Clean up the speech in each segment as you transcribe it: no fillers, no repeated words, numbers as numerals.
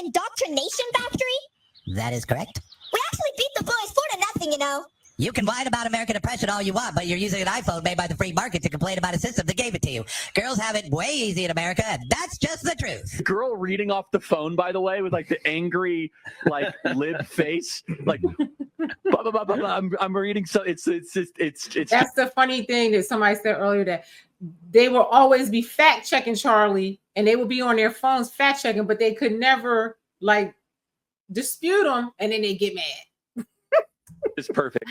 Indoctrination Factory? That is correct. We actually beat the boys 4-0, you know. You can whine about American oppression all you want, but you're using an iPhone made by the free market to complain about a system that gave it to you. Girls have it way easy in America, and that's just the truth. Girl reading off the phone, by the way, with like the angry, like lib face, like blah, blah, blah, blah, blah. I'm reading, so it's That's the funny thing that somebody said earlier, that they will always be fact checking Charlie, and they will be on their phones fact checking, but they could never like dispute them, and then they get mad. It's perfect.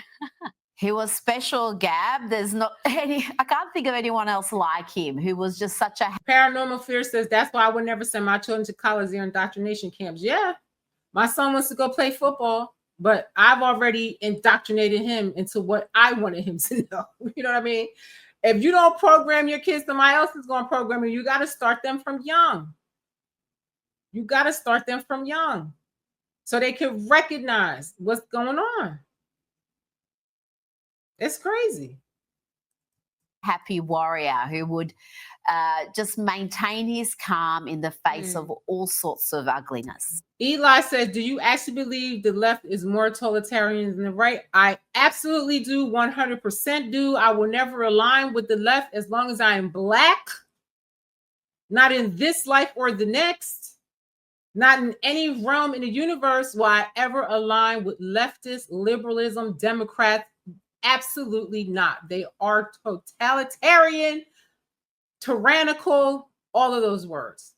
He was special, Gab. There's not any, I can't think of anyone else like him who was just such a... Paranormal Fear says, that's why I would never send my children to college or indoctrination camps. Yeah, my son wants to go play football, but I've already indoctrinated him into what I wanted him to know. You know what I mean? If you don't program your kids, somebody else is going to program them. You got to start them from young. You got to start them from young so they can recognize what's going on. It's crazy. Happy warrior who would just maintain his calm in the face of all sorts of ugliness. Eli says, do you actually believe the left is more totalitarian than the right? I absolutely do, 100% do. I will never align with the left as long as I am Black, not in this life or the next, not in any realm in the universe will I ever align with leftist, liberalism, Democrats. Absolutely not. They are totalitarian, tyrannical, all of those words.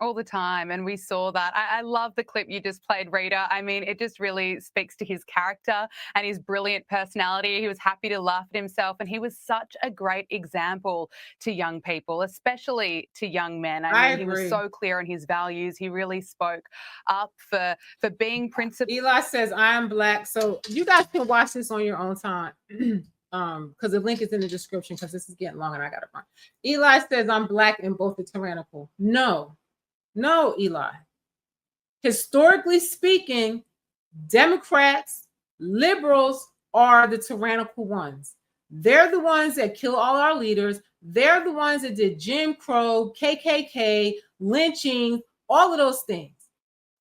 All the time, and we saw that. I love the clip you just played, Rita. I mean, it just really speaks to his character and his brilliant personality. He was happy to laugh at himself, and he was such a great example to young people, especially to young men. I mean, he was so clear on his values. He really spoke up for being principled. Eli says, I am Black. So you guys can watch this on your own time. Because the link is in the description, because this is getting long and I gotta find. Eli says, I'm Black and both are tyrannical. No, Eli. Historically speaking, Democrats, liberals are the tyrannical ones. They're the ones that kill all our leaders. They're the ones that did Jim Crow, KKK, lynching, all of those things.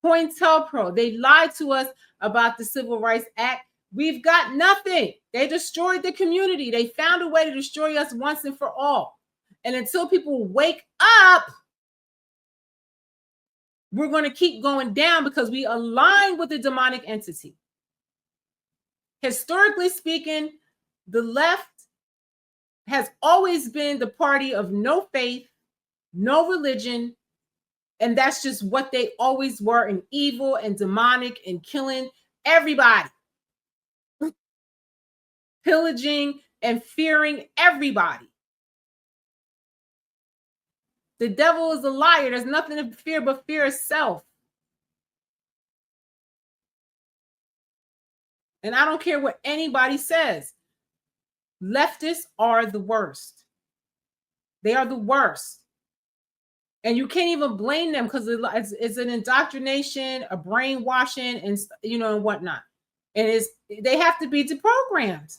COINTELPRO, they lied to us about the Civil Rights Act. We've got nothing. They destroyed the community. They found a way to destroy us once and for all. And until people wake up, we're going to keep going down because we align with the demonic entity. Historically speaking, the left has always been the party of no faith, no religion, and that's just what they always were, and evil and demonic and killing everybody. Pillaging and fearing everybody. The devil is a liar. There's nothing to fear but fear itself. And I don't care what anybody says. Leftists are the worst. They are the worst. And you can't even blame them because it's an indoctrination, a brainwashing, and and whatnot. And they have to be deprogrammed.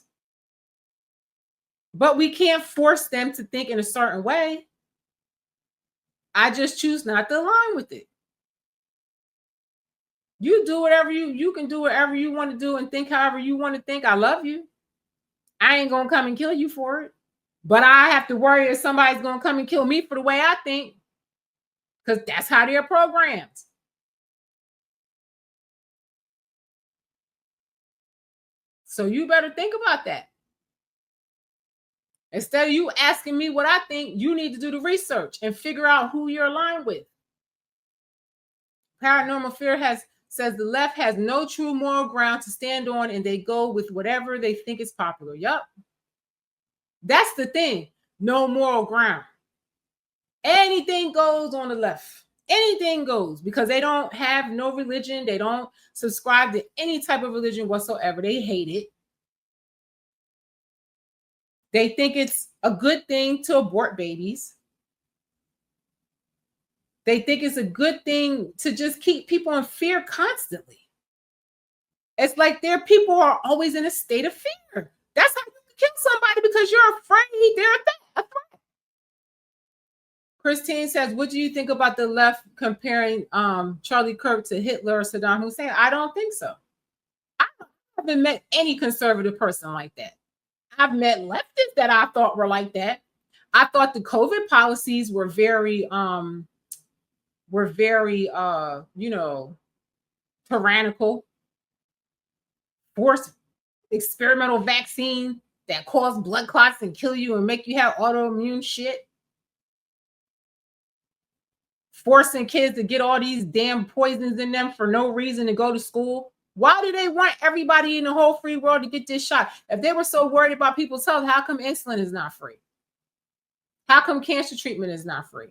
But we can't force them to think in a certain way. I just choose not to align with it. You do whatever you can do whatever you want to do and think however you want to think. I love you. I ain't gonna come and kill you for it. But I have to worry if somebody's gonna come and kill me for the way I think. Because that's how they're programmed. So you better think about that. Instead of you asking me what I think, you need to do the research and figure out who you're aligned with. Paranormal Fear says the left has no true moral ground to stand on, and they go with whatever they think is popular. Yup. That's the thing. No moral ground. Anything goes on the left. Anything goes because they don't have no religion. They don't subscribe to any type of religion whatsoever. They hate it. They think it's a good thing to abort babies. They think it's a good thing to just keep people in fear constantly. It's like their people are always in a state of fear. That's how you can kill somebody, because you're afraid they're a threat. Christine says, what do you think about the left comparing Charlie Kirk to Hitler or Saddam Hussein? I don't think so. I haven't met any conservative person like that. I've met leftists that I thought were like that. I thought the COVID policies were very tyrannical. Forced experimental vaccine that cause blood clots and kill you and make you have autoimmune shit. Forcing kids to get all these damn poisons in them for no reason to go to school. Why do they want everybody in the whole free world to get this shot? If they were so worried about people's health, how come insulin is not free? How come cancer treatment is not free?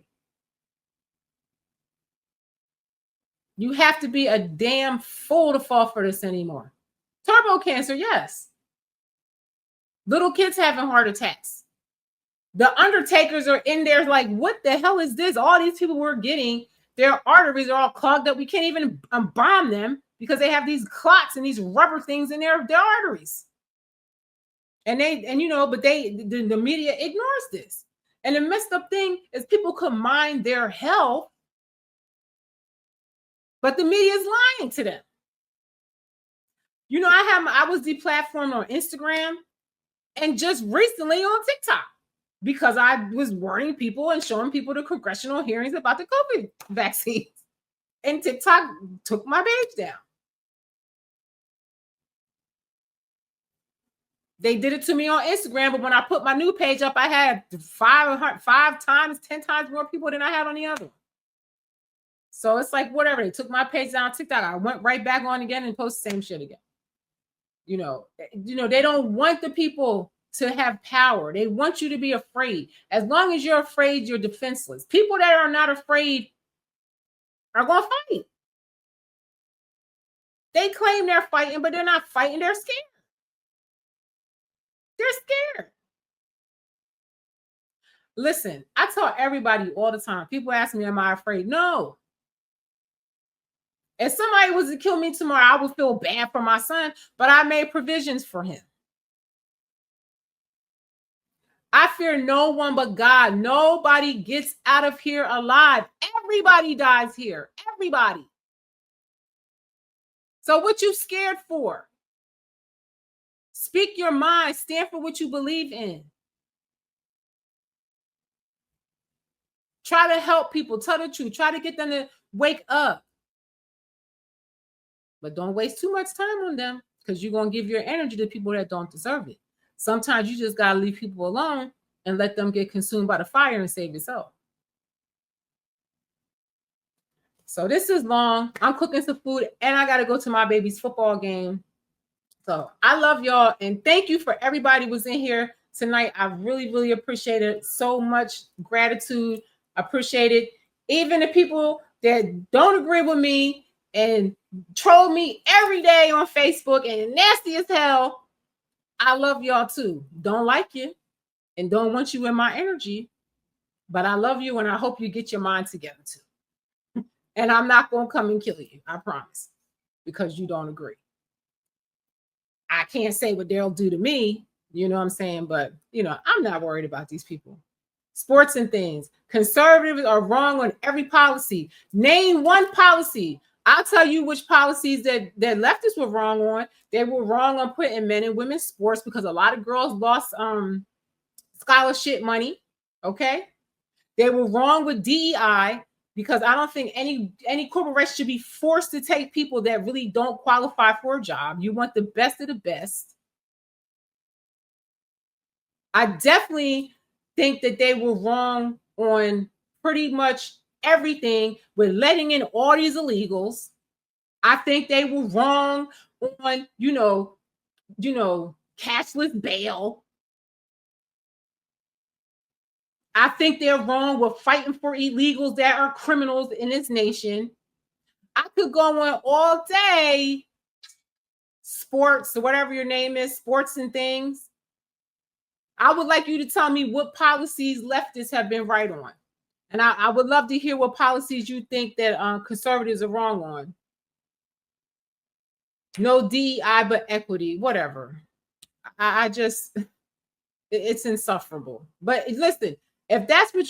You have to be a damn fool to fall for this anymore. Turbo cancer, yes. Little kids having heart attacks. The undertakers are in there like, what the hell is this? All these people we're getting, their arteries are all clogged up. We can't even embalm them because they have these clots and these rubber things in their arteries. But the media ignores this. And the messed up thing is people could mind their health, but the media is lying to them. I was deplatformed on Instagram and just recently on TikTok because I was warning people and showing people the congressional hearings about the COVID vaccines. And TikTok took my page down. They did it to me on Instagram, but when I put my new page up, I had 5 times, 10 times more people than I had on the other one. So it's like, whatever. They took my page down on TikTok. I went right back on again and posted the same shit again. They don't want the people to have power. They want you to be afraid. As long as you're afraid, you're defenseless. People that are not afraid are going to fight. They claim they're fighting, but they're not fighting. They're scared. They're scared. Listen, I tell everybody all the time. People ask me, am I afraid? No. If somebody was to kill me tomorrow, I would feel bad for my son, but I made provisions for him. I fear no one but God. Nobody gets out of here alive. Everybody dies here. Everybody. So what you scared for? Speak your mind. Stand for what you believe in. Try to help people. Tell the truth. Try to get them to wake up. But don't waste too much time on them because you're going to give your energy to people that don't deserve it. Sometimes you just got to leave people alone and let them get consumed by the fire and save yourself. So this is long. I'm cooking some food and I got to go to my baby's football game. So I love y'all and thank you for everybody who was in here tonight. I really, really appreciate it. So much gratitude. Appreciate it. Even the people that don't agree with me and troll me every day on Facebook and nasty as hell. I love y'all too. Don't like you and don't want you in my energy, but I love you and I hope you get your mind together too. And I'm not going to come and kill you. I promise, because you don't agree. I can't say what they'll do to me, you know what I'm saying? But, I'm not worried about these people. Sports and things. Conservatives are wrong on every policy. Name one policy. I'll tell you which policies that leftists were wrong on. They were wrong on putting men and women's sports because a lot of girls lost scholarship money. Okay. They were wrong with DEI because I don't think any corporation should be forced to take people that really don't qualify for a job. You want the best of the best. I definitely think that they were wrong on pretty much everything with letting in all these illegals. I think they were wrong on, cashless bail. I think they're wrong with fighting for illegals that are criminals in this nation. I could go on all day. Sports, or whatever your name is, sports and things. I would like you to tell me what policies leftists have been right on. And I would love to hear what policies you think that conservatives are wrong on. No DEI, but equity, whatever. I just, it's insufferable. But listen, if that's what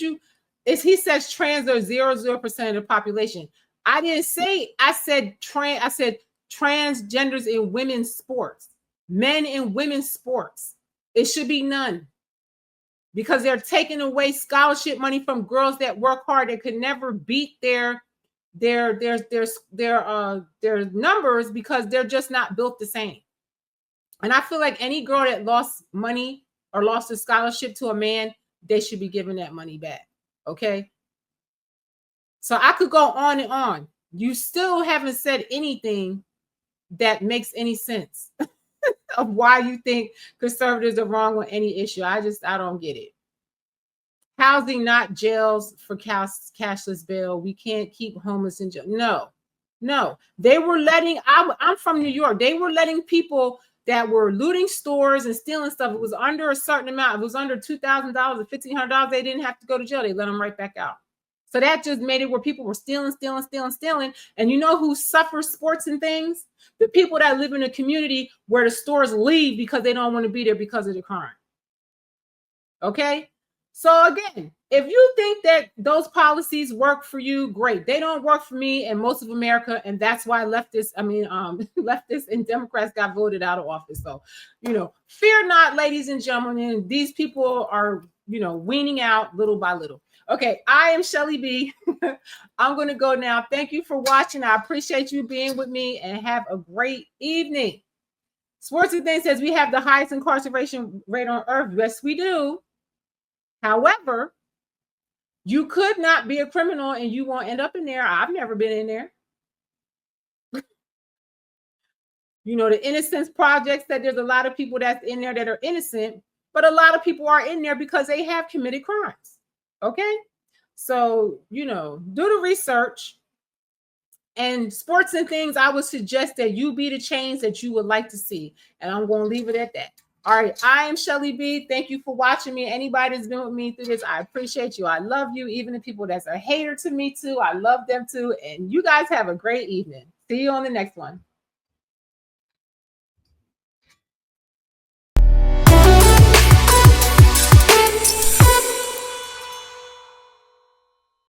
He says trans are 0% of the population. I didn't say, I said transgenders in women's sports, men in women's sports. It should be none, because they're taking away scholarship money from girls that work hard that could never beat their numbers, because they're just not built the same. And I feel like any girl that lost money or lost a scholarship to a man, they should be giving that money back. Okay. So I could go on and on. You still haven't said anything that makes any sense of why you think conservatives are wrong on any issue. I don't get it. Housing, not jails for cashless bail. We can't keep homeless in jail. No. They were letting, I'm from New York. They were letting people that were looting stores and stealing stuff. It was under a certain amount. It was under $2,000 or $1,500. They didn't have to go to jail. They let them right back out. So that just made it where people were stealing. And you know who suffers sports and things? The people that live in a community where the stores leave because they don't want to be there because of the crime. Okay? So again, if you think that those policies work for you, great. They don't work for me and most of America, and that's why leftists and Democrats got voted out of office. So, fear not, ladies and gentlemen. These people are, weaning out little by little. Okay, I am Shelly B. I'm going to go now. Thank you for watching. I appreciate you being with me, and have a great evening. Sports and Things says we have the highest incarceration rate on earth. Yes, we do. However, you could not be a criminal and you won't end up in there. I've never been in there. The Innocence Project said there's a lot of people that's in there that are innocent, but a lot of people are in there because they have committed crimes. Okay? So, do the research. And Sports and Things, I would suggest that you be the change that you would like to see. And I'm going to leave it at that. All right, I am Shelly B. Thank you for watching me. Anybody that's been with me through this, I appreciate you. I love you. Even the people that's a hater to me too, I love them too. And you guys have a great evening. See you on the next one.